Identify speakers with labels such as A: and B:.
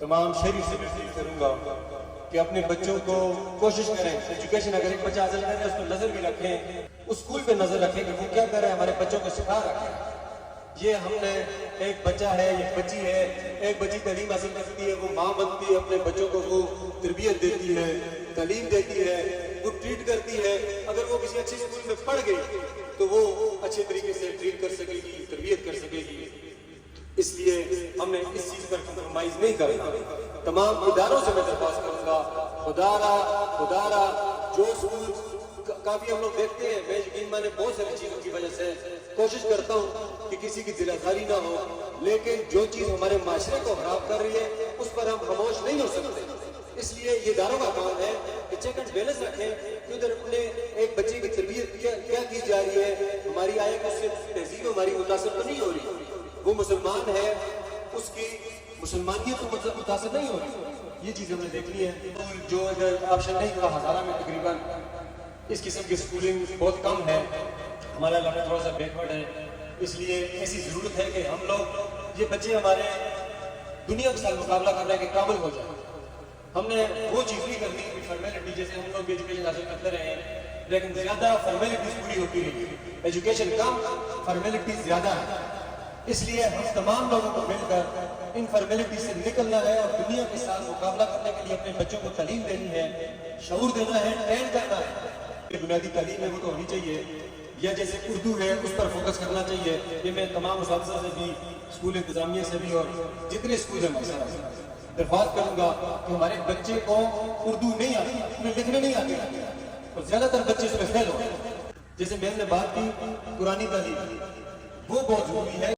A: تمام شہری سے بھی اپیل کروں گا کہ اپنے بچوں کو کوشش کریں ایجوکیشن، اگر ایک بچہ حاصل کرے اس پر نظر بھی رکھیں، اس اسکول پہ نظر رکھیں کہ وہ کیا کر رہے ہیں، ہمارے بچوں کو سکھا رکھیں۔ یہ ہم نے ایک بچہ ہے، ایک بچی ہے، ایک بچی تعلیم حاصل کرتی ہے، وہ ماں بنتی ہے، اپنے بچوں کو وہ تربیت دیتی ہے، تعلیم دیتی ہے، وہ ٹریٹ کرتی ہے۔ اگر وہ کسی اچھے اسکول میں پڑھ گئی تو وہ اچھے طریقے سے ٹریٹ کر سکے گی، تربیت کر سکے گی۔ اس لیے ہم نے اس چیز پر کمپرومائز نہیں کرنا۔ تمام اداروں سے میں درخواست کروں گا، خدا را جو اسکول کافی ہم لوگ دیکھتے ہیں، میں یقین مانے بہت ساری چیزوں کی وجہ سے کوشش کرتا ہوں کہ کسی کی ذمہ نہ ہو، لیکن جو چیز ہمارے معاشرے کو خراب کر رہی ہے اس پر ہم خاموش نہیں ہو سکتے۔ اس لیے یہ اداروں کا کام ہے کہ چیک اینڈ بیلنس رکھیں کہ ادھر اپنے ایک بچے کی تربیت کیا کی جا رہی ہے، ہماری آئے کہ اس سے تہذیب ہماری متاثر تو نہیں ہو رہی، وہ مسلمان ہے اس کی مسلمانیت کو متاثر نہیں ہو رہی۔ یہ چیزیں ہم نے دیکھنی ہے۔ جو اگر آپشن نہیں ہوا، ہزارہ میں تقریباً اس قسم کی سکولنگ بہت کم ہے، ہمارا علاقہ تھوڑا سا بیکورڈ ہے، اس لیے ایسی ضرورت ہے کہ ہم لوگ یہ بچے ہمارے دنیا کے ساتھ مقابلہ کرنے کے قابل ہو جائیں۔ ہم نے وہ چیز نہیں کرنی کہ فارمیلٹی، جیسے ہم لوگ ایجوکیشن حاصل کرتے رہے ہیں لیکن زیادہ فارمیلٹیز پوری ہوتی رہی، ایجوکیشن کم، فارمیلٹیز زیادہ ہے۔ اس لیے ہم تمام لوگوں کو مل کر ان فارمیلٹی سے نکلنا ہے اور دنیا کے ساتھ مقابلہ کرنے کے لیے اپنے بچوں کو تعلیم دینی ہے، شعور دینا ہے، ٹرین کرنا ہے۔ یہ بنیادی تعلیم ہے وہ تو ہونی چاہیے، یا جیسے اردو ہے اس پر فوکس کرنا چاہیے۔ یہ میں تمام اساتذہ سے بھی، اسکول انتظامیہ سے بھی اور جتنے اسکول ہیں مسئلہ درخواست کروں گا کہ ہمارے بچے کو اردو نہیں آتی، انہیں لکھنے نہیں آتی اور زیادہ تر بچے اس میں فیل ہو۔ جیسے میں نے بات کی قرآنی تعلیم، وہ بہت ضروری ہے۔